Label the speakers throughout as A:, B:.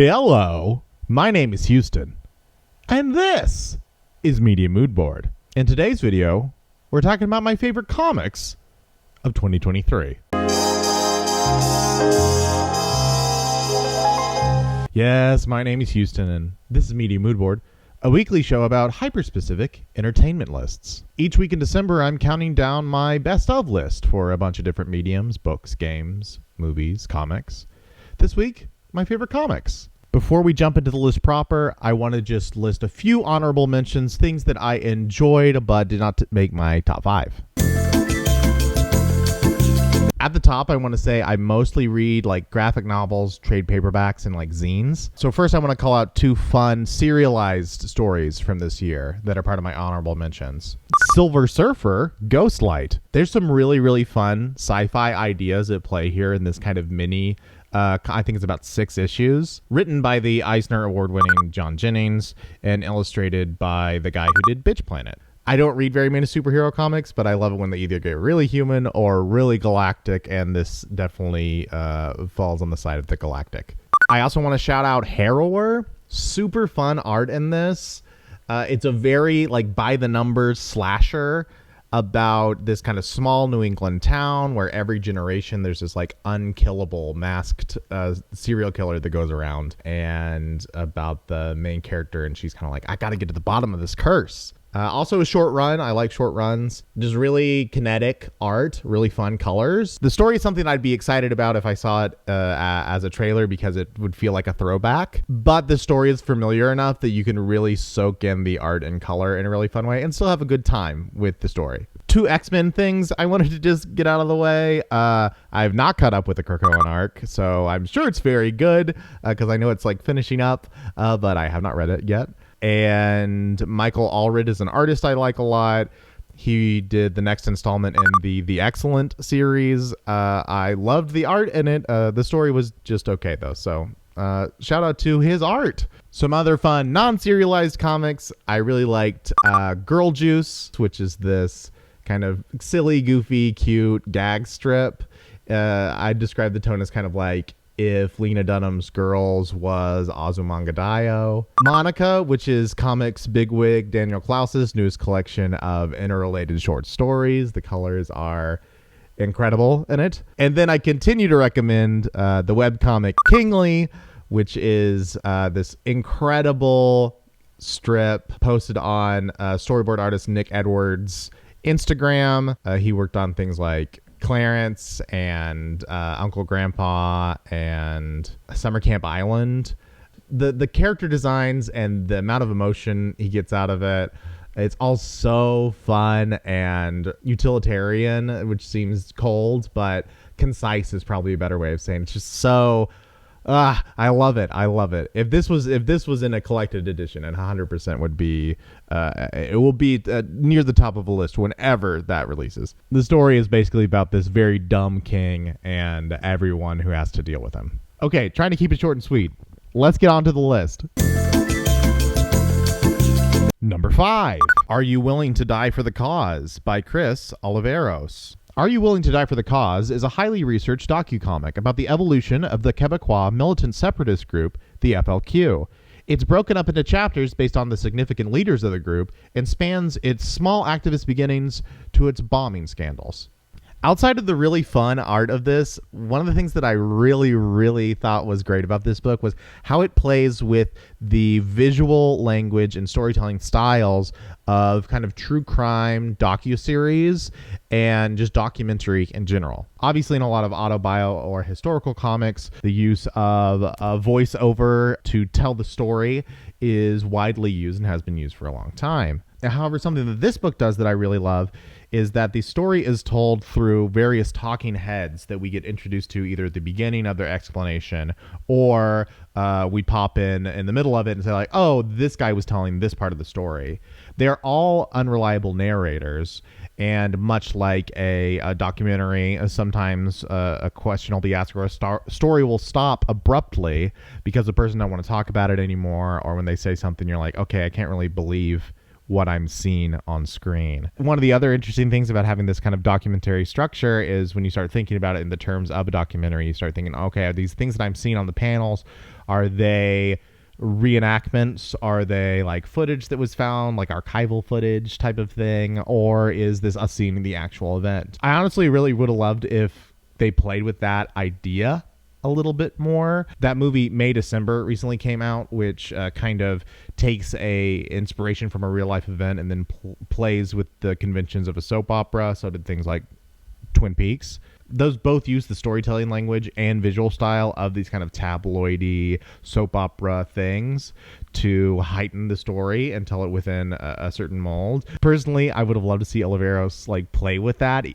A: Hello, my name is Houston, and this is Media Mood Board. In today's video, we're talking about my favorite comics of 2023. Yes, my name is Houston, and this is Media Mood Board, a weekly show about hyper-specific entertainment lists. Each week in December, I'm counting down my best of list for a bunch of different mediums, books, games, movies, comics. This week, my favorite comics. Before we jump into the list proper, I want to just list a few honorable mentions, things that I enjoyed but did not make my top 5. At the top, I want to say I mostly read like graphic novels, trade paperbacks, and like zines. So first I want to call out 2 fun serialized stories from this year that are part of my honorable mentions. Silver Surfer, Ghostlight. There's some really, really fun sci-fi ideas at play here in this kind of mini, I think it's about 6 issues, written by the Eisner Award-winning John Jennings and illustrated by the guy who did Bitch Planet. I don't read very many superhero comics, but I love it when they either get really human or really galactic, and this definitely falls on the side of the galactic. I also want to shout out Harrower. Super fun art in this. It's a very like by-the-numbers slasher about this kind of small New England town where every generation there's this like unkillable masked serial killer that goes around, and about the main character, and she's kind of like, I got to get to the bottom of this curse. Also a short run. I like short runs. Just really kinetic art, really fun colors. The story is something I'd be excited about if I saw it as a trailer because it would feel like a throwback. But the story is familiar enough that you can really soak in the art and color in a really fun way and still have a good time with the story. 2 X-Men things I wanted to just get out of the way. I've not caught up with the Krakoan arc, so I'm sure it's very good because I know it's like finishing up, but I have not read it yet. And Michael Allred is an artist I like a lot. He did the next installment in the X-cellent series. I loved the art in it. The story was just okay, though. So shout out to his art. Some other fun non-serialized comics. I really liked Girl Juice, which is this kind of silly, goofy, cute gag strip. I describe the tone as kind of like if Lena Dunham's Girls was Azumanga Daioh. Monica, which is comics bigwig Daniel Klaus's newest collection of interrelated short stories. The colors are incredible in it. And then I continue to recommend the webcomic Kingly, which is this incredible strip posted on storyboard artist Nick Edwards' Instagram. He worked on things like Clarence and Uncle Grandpa and Summer Camp Island. The character designs and the amount of emotion he gets out of it, it's all so fun and utilitarian, which seems cold, but concise is probably a better way of saying it. It's just so I love it. I love it. If this was in a collected edition, and 100% would be, it will be near the top of a list whenever that releases. The story is basically about this very dumb king and everyone who has to deal with him. Okay, trying to keep it short and sweet. Let's get on to the list. Number 5. Are You Willing to Die for the Cause by Chris Oliveros. Are You Willing to Die for the Cause is a highly researched docucomic about the evolution of the Quebecois militant separatist group, the FLQ. It's broken up into chapters based on the significant leaders of the group and spans its small activist beginnings to its bombing scandals. Outside of the really fun art of this, one of the things that I really, really thought was great about this book was how it plays with the visual language and storytelling styles of kind of true crime docuseries and just documentary in general. Obviously, in a lot of autobio or historical comics, the use of a voiceover to tell the story is widely used and has been used for a long time. However, something that this book does that I really love is that the story is told through various talking heads that we get introduced to either at the beginning of their explanation or we pop in the middle of it and say like, oh, this guy was telling this part of the story. They're all unreliable narrators, and much like a documentary, sometimes a question will be asked or a story will stop abruptly because the person don't want to talk about it anymore, or when they say something you're like, okay, I can't really believe what I'm seeing on screen. One of the other interesting things about having this kind of documentary structure is when you start thinking about it in the terms of a documentary, you start thinking, okay, are these things that I'm seeing on the panels, are they reenactments? Are they like footage that was found, like archival footage type of thing? Or is this us seeing the actual event? I honestly really would have loved if they played with that idea a little bit more. That movie May December recently came out, which kind of takes a inspiration from a real life event and then plays with the conventions of a soap opera. So did things like Twin Peaks. Those both use the storytelling language and visual style of these kind of tabloidy soap opera things to heighten the story and tell it within a certain mold. Personally, I would have loved to see Oliveros like play with that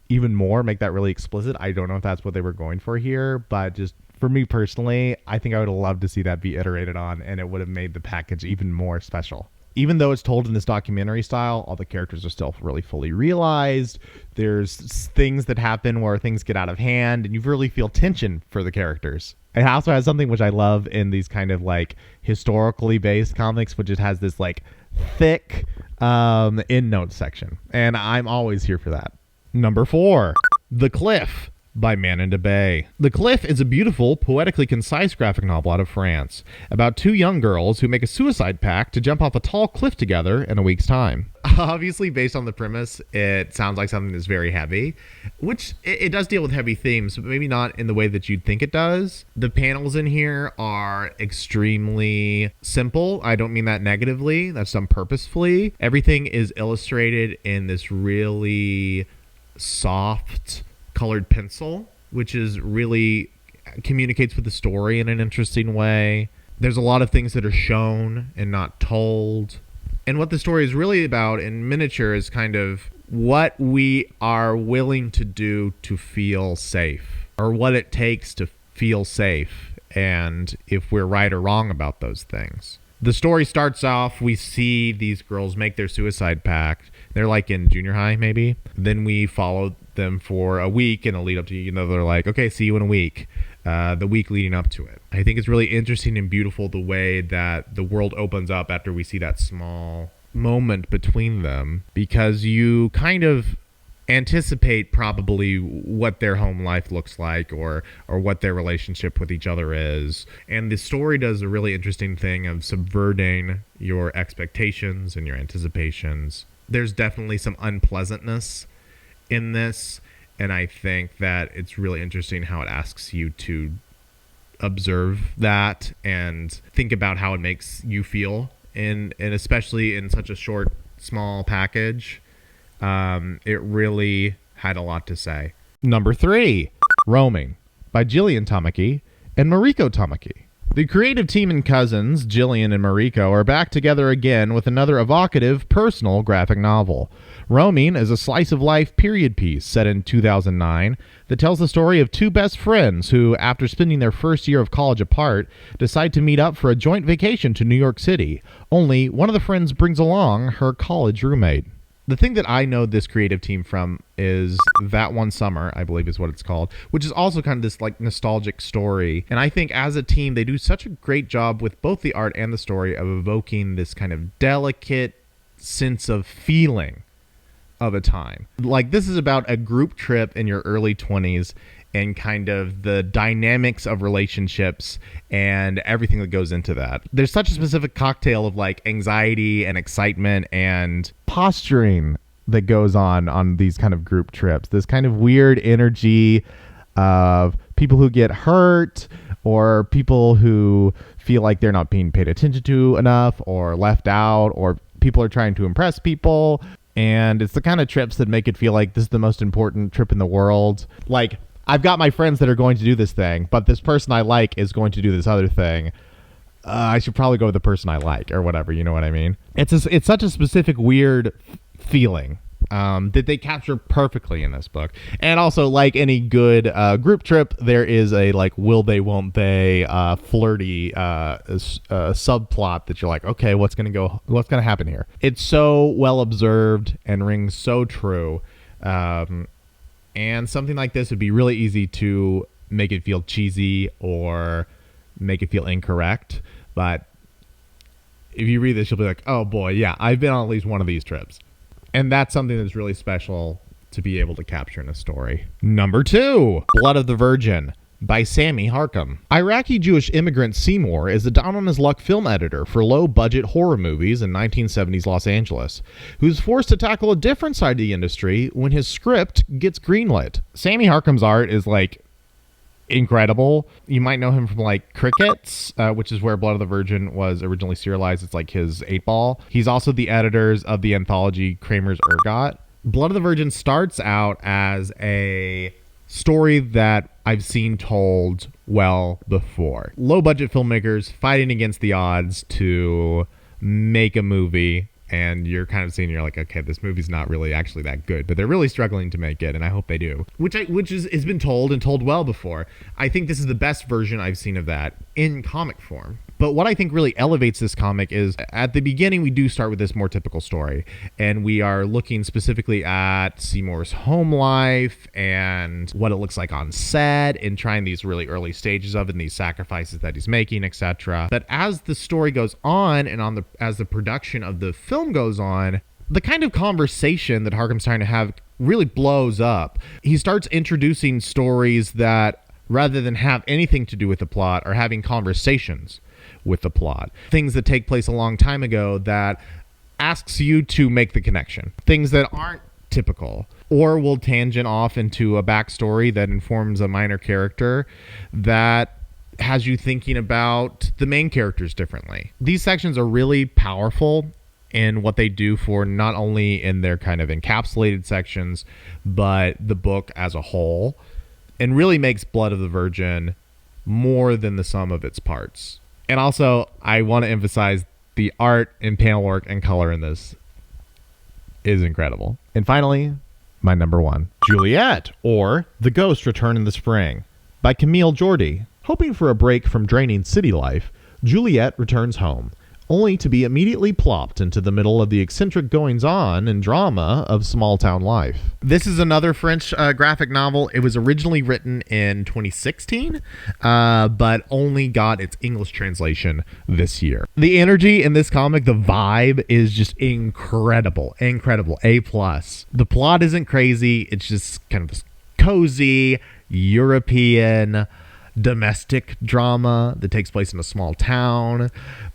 A: even more, make that really explicit. I don't know if that's what they were going for here, but just for me personally, I think I would have loved to see that be iterated on, and it would have made the package even more special. Even though it's told in this documentary style, all the characters are still really fully realized. There's things that happen where things get out of hand, and you really feel tension for the characters. It also has something which I love in these kind of like historically based comics, which it has this like thick endnote section, and I'm always here for that. Number 4, The Cliff by Mananda Bay. The Cliff is a beautiful, poetically concise graphic novel out of France about 2 young girls who make a suicide pact to jump off a tall cliff together in a week's time. Obviously, based on the premise, it sounds like something that's very heavy, which it does deal with heavy themes, but maybe not in the way that you'd think it does. The panels in here are extremely simple. I don't mean that negatively. That's done purposefully. Everything is illustrated in this really soft colored pencil, which is really communicates with the story in an interesting way. There's a lot of things that are shown and not told. And what the story is really about in miniature is kind of what we are willing to do to feel safe, or what it takes to feel safe, and if we're right or wrong about those things. The story starts off, we see these girls make their suicide pact. They're like in junior high, maybe. Then we follow them for a week and a lead up to, they're like, okay, see you in a week. The week leading up to it. I think it's really interesting and beautiful the way that the world opens up after we see that small moment between them, because you kind of anticipate probably what their home life looks like or what their relationship with each other is. And the story does a really interesting thing of subverting your expectations and your anticipations. There's definitely some unpleasantness in this, and I think that it's really interesting how it asks you to observe that and think about how it makes you feel, and especially in such a short, small package. It really had a lot to say. Number 3, Roaming by Jillian Tamaki and Mariko Tamaki. The creative team and cousins, Jillian and Mariko, are back together again with another evocative, personal graphic novel. Roaming is a slice-of-life period piece set in 2009 that tells the story of 2 best friends who, after spending their first year of college apart, decide to meet up for a joint vacation to New York City. Only one of the friends brings along her college roommate. The thing that I know this creative team from is That One Summer, I believe is what it's called, which is also kind of this like nostalgic story. And I think as a team, they do such a great job with both the art and the story of evoking this kind of delicate sense of feeling of a time. Like, this is about a group trip in your early 20s and kind of the dynamics of relationships and everything that goes into that. There's such a specific cocktail of like anxiety and excitement and posturing that goes on these kind of group trips. This kind of weird energy of people who get hurt or people who feel like they're not being paid attention to enough or left out, or people are trying to impress people. And it's the kind of trips that make it feel like this is the most important trip in the world. Like, I've got my friends that are going to do this thing, but this person I like is going to do this other thing. I should probably go with the person I like, or whatever, you know what I mean? It's such a specific weird feeling that they capture perfectly in this book. And also, like any good group trip, there is a like will they, won't they, flirty subplot that you're like, okay, what's gonna happen here? It's so well observed and rings so true. And something like this would be really easy to make it feel cheesy or make it feel incorrect. But if you read this, you'll be like, oh boy, yeah, I've been on at least one of these trips. And that's something that's really special to be able to capture in a story. Number 2, Blood of the Virgin by Sammy Harcum. Iraqi Jewish immigrant Seymour is a down-on-his-luck film editor for low-budget horror movies in 1970s Los Angeles, who's forced to tackle a different side of the industry when his script gets greenlit. Sammy Harcum's art is, like, incredible. You might know him from, like, Crickets, which is where Blood of the Virgin was originally serialized. It's, like, his 8-ball. He's also the editors of the anthology Kramers Ergot. Blood of the Virgin starts out as a story that I've seen told well before. Low-budget filmmakers fighting against the odds to make a movie, and you're kind of seeing, you're like, okay, this movie's not really actually that good, but they're really struggling to make it, and I hope they do. Which has been told and told well before. I think this is the best version I've seen of that in comic form. But what I think really elevates this comic is at the beginning, we do start with this more typical story, and we are looking specifically at Seymour's home life and what it looks like on set and trying these really early stages of it and these sacrifices that he's making, etc. But as the story goes on and as the production of the film goes on, the kind of conversation that Harcum's trying to have really blows up. He starts introducing stories that, rather than have anything to do with the plot, are having conversations with the plot. Things that take place a long time ago that asks you to make the connection. Things that aren't typical, or will tangent off into a backstory that informs a minor character that has you thinking about the main characters differently. These sections are really powerful in what they do for not only in their kind of encapsulated sections, but the book as a whole, and really makes Blood of the Virgin more than the sum of its parts. And also, I want to emphasize the art and panel work and color in this is incredible. And finally, my number 1, Juliette, or The Ghost Return in the Spring, by Camille Jordy. Hoping for a break from draining city life, Juliette returns home, only to be immediately plopped into the middle of the eccentric goings-on and drama of small-town life. This is another French graphic novel. It was originally written in 2016, but only got its English translation this year. The energy in this comic, the vibe, is just incredible. Incredible. A+. The plot isn't crazy. It's just kind of this cozy, European domestic drama that takes place in a small town.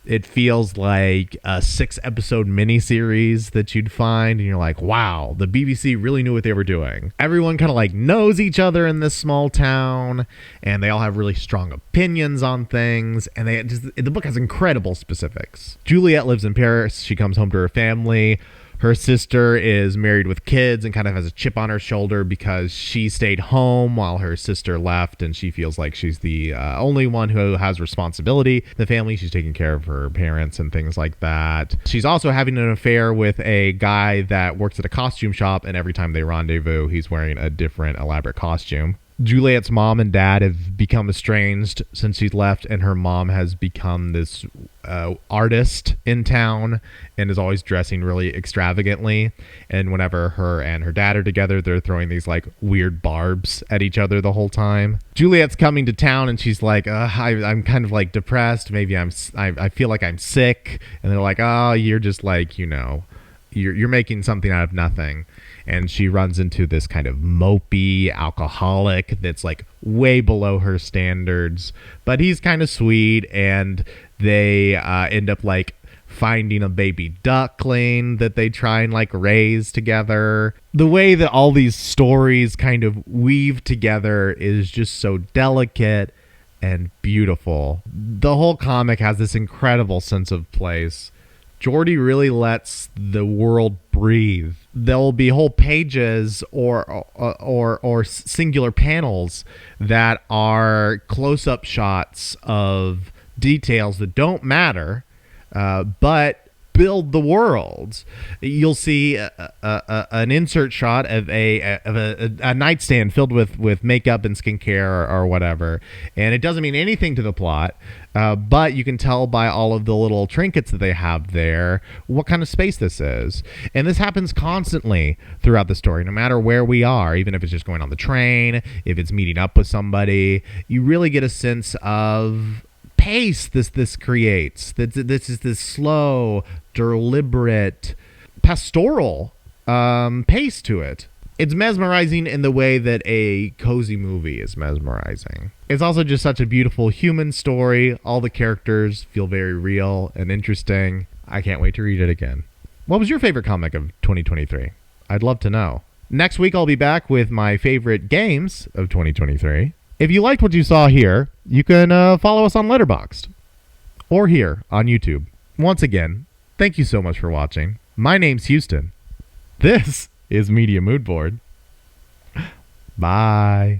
A: It feels like a 6-episode miniseries that you'd find, and you're like, wow, the BBC really knew what they were doing. Everyone kind of like knows each other in this small town, and they all have really strong opinions on things, and the book has incredible specifics. Juliette lives in Paris. She comes home to her family. Her sister is married with kids and kind of has a chip on her shoulder because she stayed home while her sister left, and she feels like she's the only one who has responsibility in the family. She's taking care of her parents and things like that. She's also having an affair with a guy that works at a costume shop, and every time they rendezvous, he's wearing a different elaborate costume. Juliette's mom and dad have become estranged since she's left, and her mom has become this artist in town and is always dressing really extravagantly. And whenever her and her dad are together, they're throwing these like weird barbs at each other the whole time. Juliette's coming to town, and she's like, I'm kind of like depressed. Maybe I feel like I'm sick. And they're like, oh, you're just like, you're making something out of nothing. And she runs into this kind of mopey alcoholic that's like way below her standards, but he's kind of sweet, and they end up like finding a baby duckling that they try and like raise together. The way that all these stories kind of weave together is just so delicate and beautiful. The whole comic has this incredible sense of place. Jordy really lets the world breathe. There'll be whole pages or singular panels that are close-up shots of details that don't matter, but build the world. You'll see an insert shot of a nightstand filled with makeup and skincare or whatever, and it doesn't mean anything to the plot, but you can tell by all of the little trinkets that they have there what kind of space this is. And this happens constantly throughout the story, no matter where we are, even if it's just going on the train, if it's meeting up with somebody. You really get a sense of pace this creates. This is this slow, deliberate, pastoral pace to it. It's mesmerizing in the way that a cozy movie is mesmerizing. It's also just such a beautiful human story. All the characters feel very real and interesting. I can't wait to read it again. What was your favorite comic of 2023? I'd love to know. Next week, I'll be back with my favorite games of 2023. If you liked what you saw here, you can follow us on Letterboxd or here on YouTube. Once again, thank you so much for watching. My name's Houston. This is Media Mood Board. Bye.